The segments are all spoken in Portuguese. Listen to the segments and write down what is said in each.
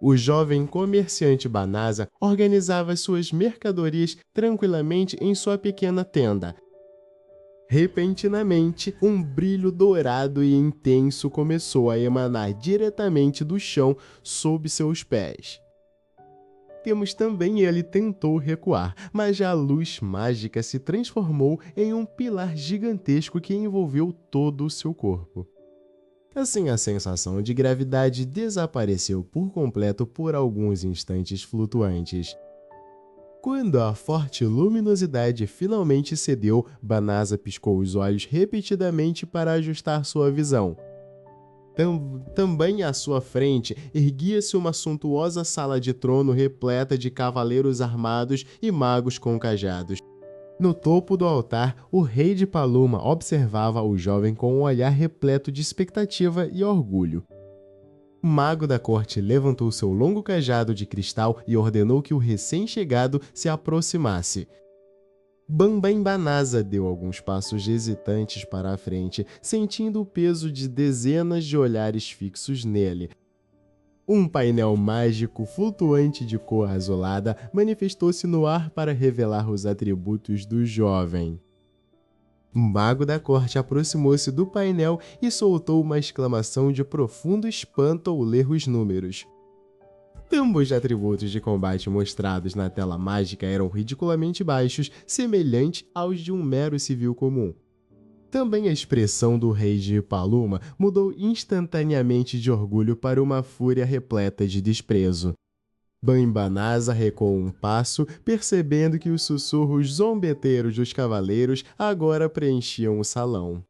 O jovem comerciante Banasa organizava suas mercadorias tranquilamente em sua pequena tenda. Repentinamente, um brilho dourado e intenso começou a emanar diretamente do chão sob seus pés. Temos também ele tentou recuar, mas a luz mágica se transformou em um pilar gigantesco que envolveu todo o seu corpo. Assim, a sensação de gravidade desapareceu por completo por alguns instantes flutuantes. Quando a forte luminosidade finalmente cedeu, Banasa piscou os olhos repetidamente para ajustar sua visão. Também à sua frente erguia-se uma suntuosa sala de trono repleta de cavaleiros armados e magos com cajados. No topo do altar, o rei de Paluma observava o jovem com um olhar repleto de expectativa e orgulho. O mago da corte levantou seu longo cajado de cristal e ordenou que o recém-chegado se aproximasse. Bambam Banasa deu alguns passos hesitantes para a frente, sentindo o peso de dezenas de olhares fixos nele. Um painel mágico flutuante de cor azulada manifestou-se no ar para revelar os atributos do jovem. O mago da corte aproximou-se do painel e soltou uma exclamação de profundo espanto ao ler os números. Ambos atributos de combate mostrados na tela mágica eram ridiculamente baixos, semelhantes aos de um mero civil comum. Também a expressão do rei de Paluma mudou instantaneamente de orgulho para uma fúria repleta de desprezo. Banasa recuou um passo, percebendo que os sussurros zombeteiros dos cavaleiros agora preenchiam o salão.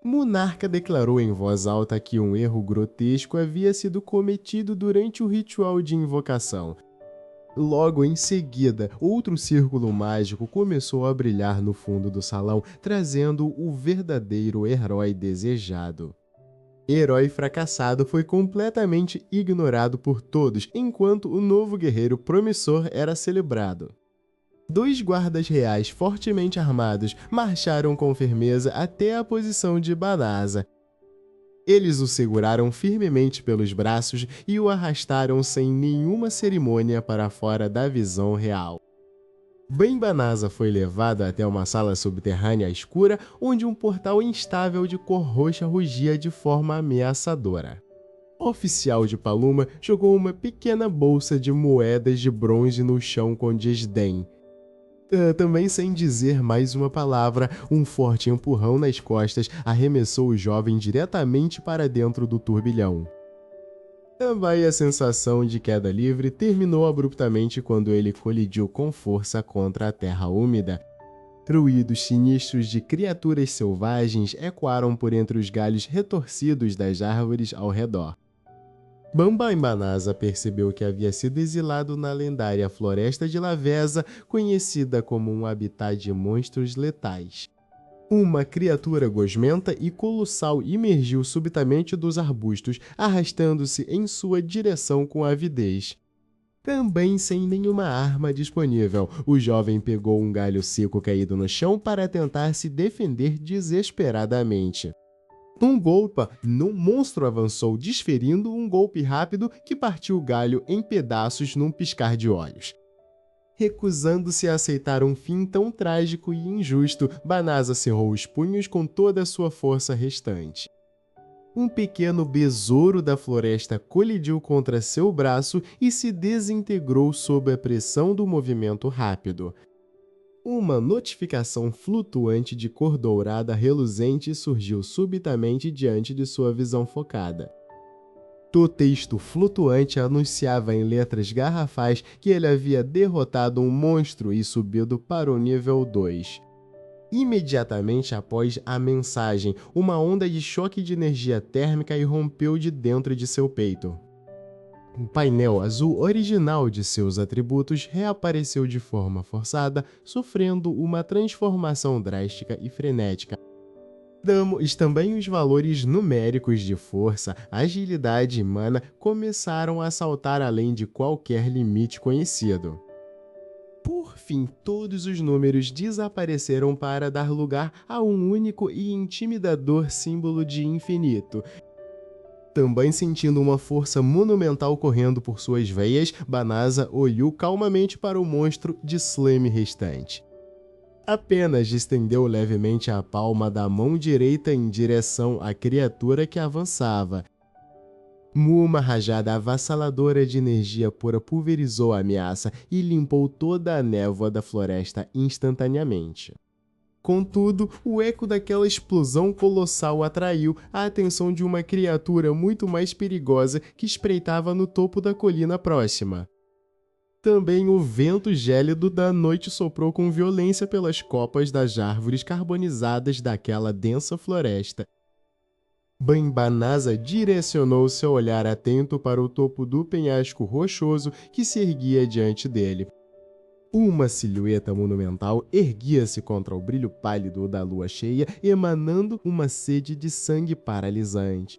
Monarca declarou em voz alta que um erro grotesco havia sido cometido durante o ritual de invocação. Logo em seguida, outro círculo mágico começou a brilhar no fundo do salão, trazendo o verdadeiro herói desejado. Herói fracassado foi completamente ignorado por todos, enquanto o novo guerreiro promissor era celebrado. Dois guardas reais fortemente armados marcharam com firmeza até a posição de Banasa. Eles o seguraram firmemente pelos braços e o arrastaram sem nenhuma cerimônia para fora da visão real. Banasa foi levado até uma sala subterrânea escura, onde um portal instável de cor roxa rugia de forma ameaçadora. O oficial de Paluma jogou uma pequena bolsa de moedas de bronze no chão com desdém. Também sem dizer mais uma palavra, um forte empurrão nas costas arremessou o jovem diretamente para dentro do turbilhão. Também a sensação de queda livre terminou abruptamente quando ele colidiu com força contra a terra úmida. Ruídos sinistros de criaturas selvagens ecoaram por entre os galhos retorcidos das árvores ao redor. Banasa percebeu que havia sido exilado na lendária Floresta de Lavesa, conhecida como um habitat de monstros letais. Uma criatura gosmenta e colossal emergiu subitamente dos arbustos, arrastando-se em sua direção com avidez. Também sem nenhuma arma disponível, o jovem pegou um galho seco caído no chão para tentar se defender desesperadamente. Um monstro avançou, desferindo um golpe rápido que partiu o galho em pedaços num piscar de olhos. Recusando-se a aceitar um fim tão trágico e injusto, Banasa cerrou os punhos com toda a sua força restante. Um pequeno besouro da floresta colidiu contra seu braço e se desintegrou sob a pressão do movimento rápido. Uma notificação flutuante de cor dourada reluzente surgiu subitamente diante de sua visão focada. O texto flutuante anunciava em letras garrafais que ele havia derrotado um monstro e subido para o nível 2. Imediatamente após a mensagem, uma onda de choque de energia térmica irrompeu de dentro de seu peito. O painel azul original de seus atributos reapareceu de forma forçada, sofrendo uma transformação drástica e frenética. Também os valores numéricos de força, agilidade e mana começaram a saltar além de qualquer limite conhecido. Por fim, todos os números desapareceram para dar lugar a um único e intimidador símbolo de infinito. Também sentindo uma força monumental correndo por suas veias, Banasa olhou calmamente para o monstro de slime restante. Apenas estendeu levemente a palma da mão direita em direção à criatura que avançava. Uma rajada avassaladora de energia pura pulverizou a ameaça e limpou toda a névoa da floresta instantaneamente. Contudo, o eco daquela explosão colossal atraiu a atenção de uma criatura muito mais perigosa que espreitava no topo da colina próxima. Também o vento gélido da noite soprou com violência pelas copas das árvores carbonizadas daquela densa floresta. Banasa direcionou seu olhar atento para o topo do penhasco rochoso que se erguia diante dele. Uma silhueta monumental erguia-se contra o brilho pálido da lua cheia, emanando uma sede de sangue paralisante.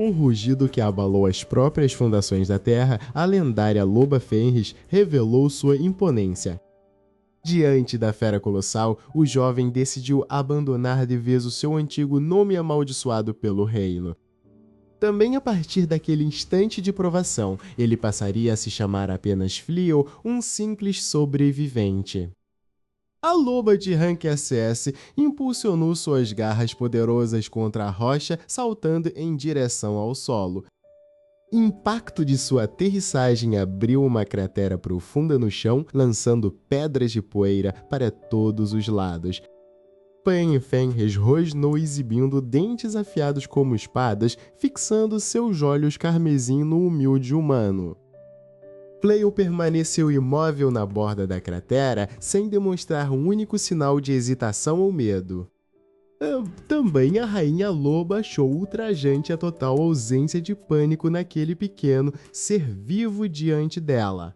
Um rugido que abalou as próprias fundações da terra, a lendária loba Fenris revelou sua imponência. Diante da fera colossal, o jovem decidiu abandonar de vez o seu antigo nome amaldiçoado pelo reino. Também a partir daquele instante de provação, ele passaria a se chamar apenas Flio, um simples sobrevivente. A loba de rank SS impulsionou suas garras poderosas contra a rocha, saltando em direção ao solo. Impacto de sua aterrissagem abriu uma cratera profunda no chão, lançando pedras de poeira para todos os lados. Fenris rosnou exibindo dentes afiados como espadas, fixando seus olhos carmesim no humilde humano. Flail permaneceu imóvel na borda da cratera, sem demonstrar um único sinal de hesitação ou medo. Também a rainha loba achou ultrajante a total ausência de pânico naquele pequeno ser vivo diante dela.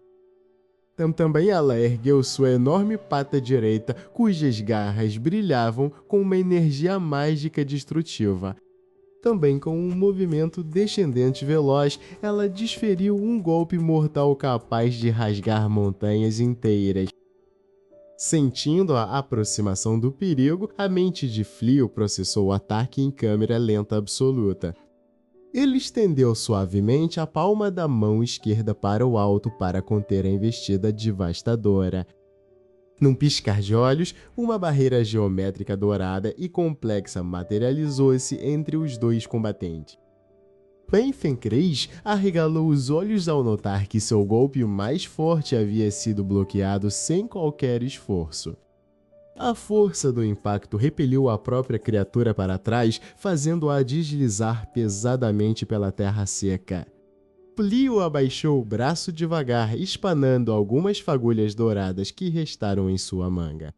Também ela ergueu sua enorme pata direita, cujas garras brilhavam com uma energia mágica destrutiva. Também com um movimento descendente veloz, ela desferiu um golpe mortal capaz de rasgar montanhas inteiras. Sentindo a aproximação do perigo, a mente de Flio processou o ataque em câmera lenta absoluta. Ele estendeu suavemente a palma da mão esquerda para o alto para conter a investida devastadora. Num piscar de olhos, uma barreira geométrica dourada e complexa materializou-se entre os dois combatentes. Fenris arregalou os olhos ao notar que seu golpe mais forte havia sido bloqueado sem qualquer esforço. A força do impacto repeliu a própria criatura para trás, fazendo-a deslizar pesadamente pela terra seca. Flio abaixou o braço devagar, espanando algumas fagulhas douradas que restaram em sua manga.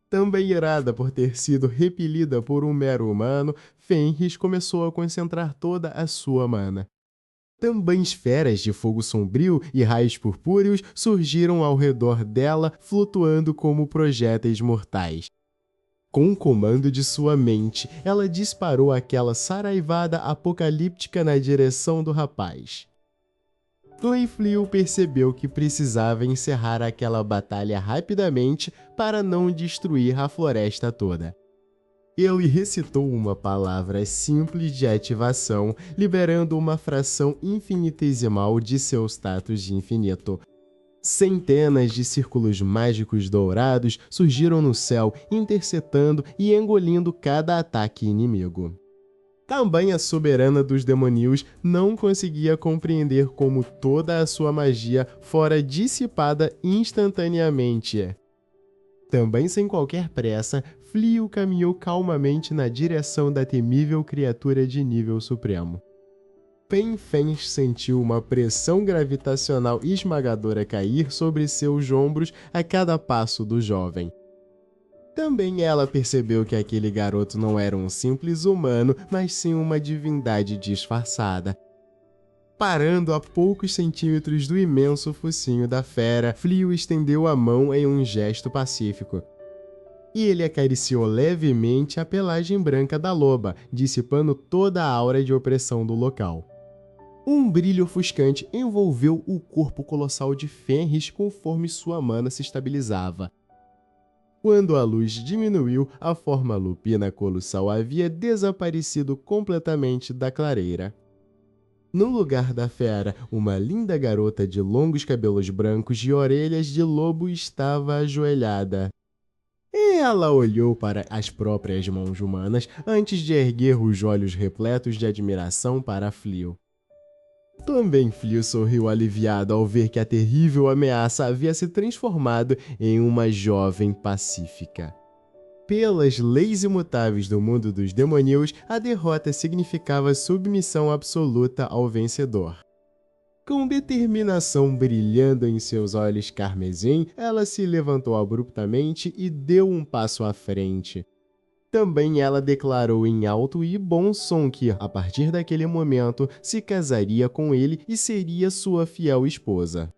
Também irada por ter sido repelida por um mero humano, Fenris começou a concentrar toda a sua mana. Também esferas de fogo sombrio e raios purpúreos surgiram ao redor dela, flutuando como projéteis mortais. Com o comando de sua mente, ela disparou aquela saraivada apocalíptica na direção do rapaz. Flio percebeu que precisava encerrar aquela batalha rapidamente para não destruir a floresta toda. Ele recitou uma palavra simples de ativação, liberando uma fração infinitesimal de seu status de infinito. Centenas de círculos mágicos dourados surgiram no céu, interceptando e engolindo cada ataque inimigo. Também a soberana dos demoníos não conseguia compreender como toda a sua magia fora dissipada instantaneamente. Também sem qualquer pressa, Flio caminhou calmamente na direção da temível criatura de nível supremo. Pen Fen sentiu uma pressão gravitacional esmagadora cair sobre seus ombros a cada passo do jovem. Também ela percebeu que aquele garoto não era um simples humano, mas sim uma divindade disfarçada. Parando a poucos centímetros do imenso focinho da fera, Flio estendeu a mão em um gesto pacífico. E ele acariciou levemente a pelagem branca da loba, dissipando toda a aura de opressão do local. Um brilho ofuscante envolveu o corpo colossal de Fenris conforme sua mana se estabilizava. Quando a luz diminuiu, a forma lupina colossal havia desaparecido completamente da clareira. No lugar da fera, uma linda garota de longos cabelos brancos e orelhas de lobo estava ajoelhada. Ela olhou para as próprias mãos humanas antes de erguer os olhos repletos de admiração para Flio. Também Flio sorriu aliviado ao ver que a terrível ameaça havia se transformado em uma jovem pacífica. Pelas leis imutáveis do mundo dos demoníos, a derrota significava submissão absoluta ao vencedor. Com determinação brilhando em seus olhos carmesim, ela se levantou abruptamente e deu um passo à frente. Também ela declarou em alto e bom som que, a partir daquele momento, se casaria com ele e seria sua fiel esposa.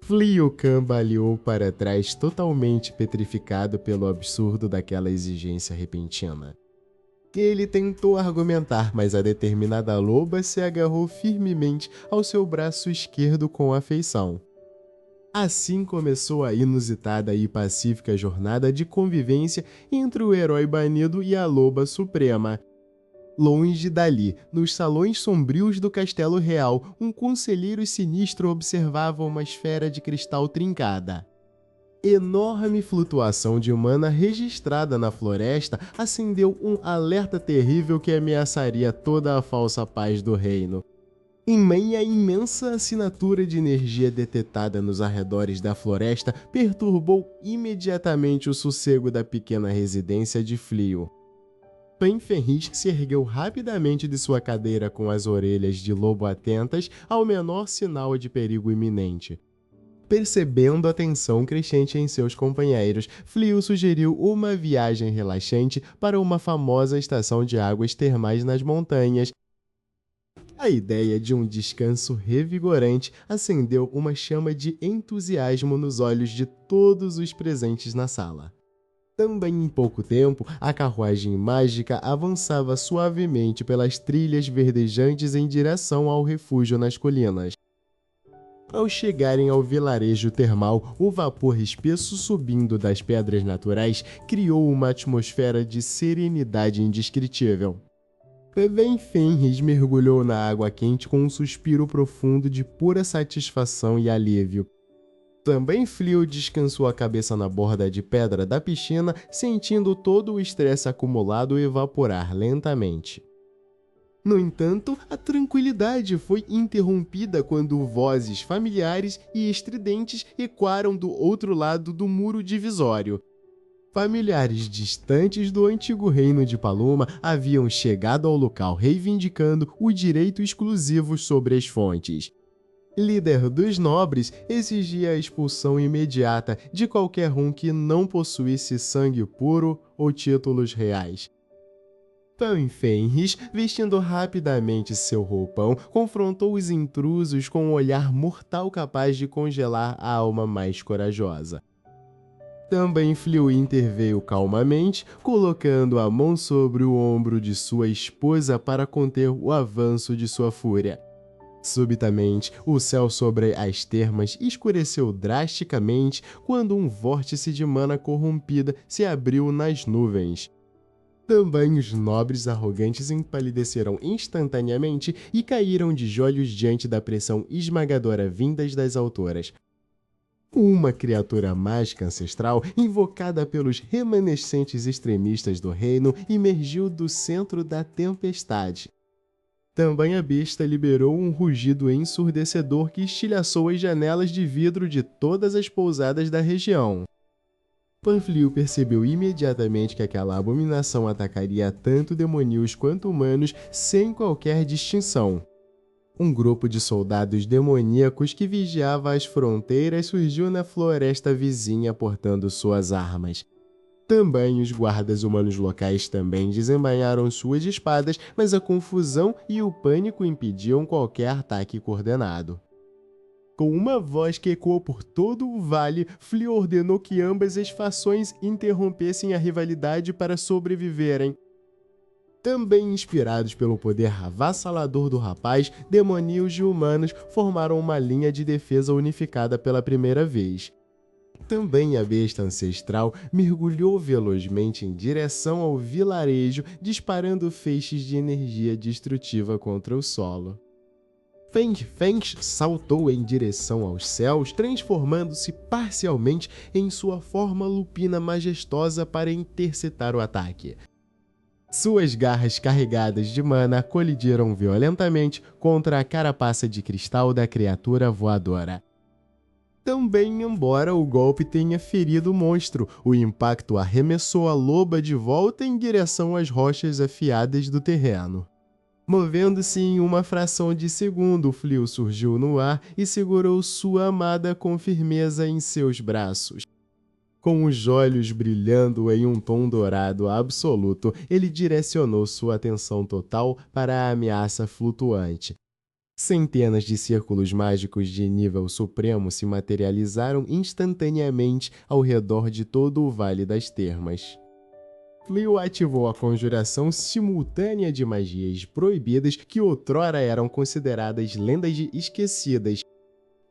Flio cambaleou para trás totalmente petrificado pelo absurdo daquela exigência repentina. Ele tentou argumentar, mas a determinada loba se agarrou firmemente ao seu braço esquerdo com afeição. Assim começou a inusitada e pacífica jornada de convivência entre o herói banido e a loba suprema. Longe dali, nos salões sombrios do Castelo Real, um conselheiro sinistro observava uma esfera de cristal trincada. Enorme flutuação de mana registrada na floresta acendeu um alerta terrível que ameaçaria toda a falsa paz do reino. Em meio à imensa assinatura de energia detetada nos arredores da floresta, perturbou imediatamente o sossego da pequena residência de Flio. Pen Fenris se ergueu rapidamente de sua cadeira com as orelhas de lobo atentas ao menor sinal de perigo iminente. Percebendo a tensão crescente em seus companheiros, Flio sugeriu uma viagem relaxante para uma famosa estação de águas termais nas montanhas. A ideia de um descanso revigorante acendeu uma chama de entusiasmo nos olhos de todos os presentes na sala. Também em pouco tempo, a carruagem mágica avançava suavemente pelas trilhas verdejantes em direção ao refúgio nas colinas. Ao chegarem ao vilarejo termal, o vapor espesso subindo das pedras naturais criou uma atmosfera de serenidade indescritível. Pen Fenris mergulhou na água quente com um suspiro profundo de pura satisfação e alívio. Também Flio descansou a cabeça na borda de pedra da piscina, sentindo todo o estresse acumulado evaporar lentamente. No entanto, a tranquilidade foi interrompida quando vozes familiares e estridentes ecoaram do outro lado do muro divisório. Familiares distantes do antigo reino de Paloma haviam chegado ao local reivindicando o direito exclusivo sobre as fontes. Líder dos nobres exigia a expulsão imediata de qualquer um que não possuísse sangue puro ou títulos reais. Pen Fenris, vestindo rapidamente seu roupão, confrontou os intrusos com um olhar mortal capaz de congelar a alma mais corajosa. Também Flio interveio calmamente, colocando a mão sobre o ombro de sua esposa para conter o avanço de sua fúria. Subitamente, o céu sobre as termas escureceu drasticamente quando um vórtice de mana corrompida se abriu nas nuvens. Também os nobres arrogantes empalideceram instantaneamente e caíram de joelhos diante da pressão esmagadora vindas das alturas. Uma criatura mágica ancestral, invocada pelos remanescentes extremistas do reino, emergiu do centro da tempestade. Também a besta liberou um rugido ensurdecedor que estilhaçou as janelas de vidro de todas as pousadas da região. Panfilio percebeu imediatamente que aquela abominação atacaria tanto demoníos quanto humanos sem qualquer distinção. Um grupo de soldados demoníacos que vigiava as fronteiras surgiu na floresta vizinha portando suas armas. Também os guardas humanos locais também desembainharam suas espadas, mas a confusão e o pânico impediam qualquer ataque coordenado. Com uma voz que ecoou por todo o vale, Flea ordenou que ambas as fações interrompessem a rivalidade para sobreviverem. Também inspirados pelo poder avassalador do rapaz, demoníos e humanos formaram uma linha de defesa unificada pela primeira vez. Também a besta ancestral mergulhou velozmente em direção ao vilarejo, disparando feixes de energia destrutiva contra o solo. Feng saltou em direção aos céus, transformando-se parcialmente em sua forma lupina majestosa para interceptar o ataque. Suas garras carregadas de mana colidiram violentamente contra a carapaça de cristal da criatura voadora. Também, embora o golpe tenha ferido o monstro, o impacto arremessou a loba de volta em direção às rochas afiadas do terreno. Movendo-se em uma fração de segundo, Flea surgiu no ar e segurou sua amada com firmeza em seus braços. Com os olhos brilhando em um tom dourado absoluto, ele direcionou sua atenção total para a ameaça flutuante. Centenas de círculos mágicos de nível supremo se materializaram instantaneamente ao redor de todo o Vale das Termas. Flea ativou a conjuração simultânea de magias proibidas que outrora eram consideradas lendas esquecidas.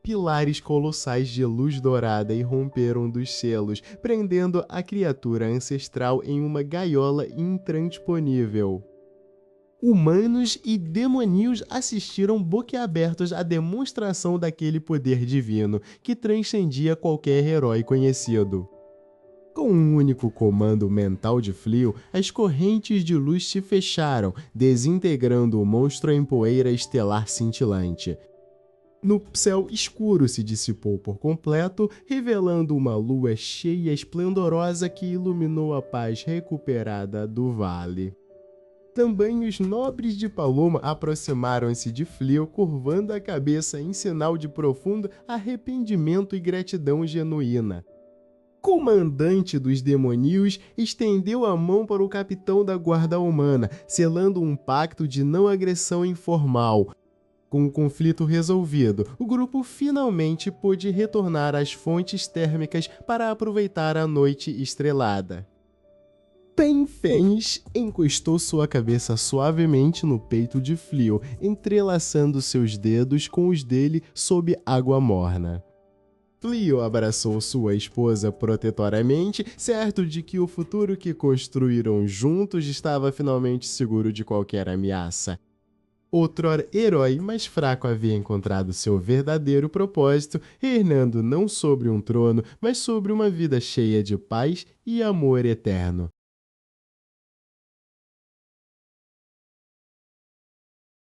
Pilares colossais de luz dourada irromperam dos selos, prendendo a criatura ancestral em uma gaiola intransponível. Humanos e demoníos assistiram boquiabertos à demonstração daquele poder divino, que transcendia qualquer herói conhecido. Com um único comando mental de Flea, as correntes de luz se fecharam, desintegrando o monstro em poeira estelar cintilante. No céu escuro se dissipou por completo, revelando uma lua cheia esplendorosa que iluminou a paz recuperada do vale. Também os nobres de Paloma aproximaram-se de Flea, curvando a cabeça em sinal de profundo arrependimento e gratidão genuína. Comandante dos demoníos estendeu a mão para o capitão da guarda humana, selando um pacto de não agressão informal. Com o conflito resolvido, o grupo finalmente pôde retornar às fontes térmicas para aproveitar a noite estrelada. Feng encostou sua cabeça suavemente no peito de Flea, entrelaçando seus dedos com os dele sob água morna. Flea abraçou sua esposa protetoramente, certo de que o futuro que construíram juntos estava finalmente seguro de qualquer ameaça. Outrora herói, mais fraco havia encontrado seu verdadeiro propósito, reinando não sobre um trono, mas sobre uma vida cheia de paz e amor eterno.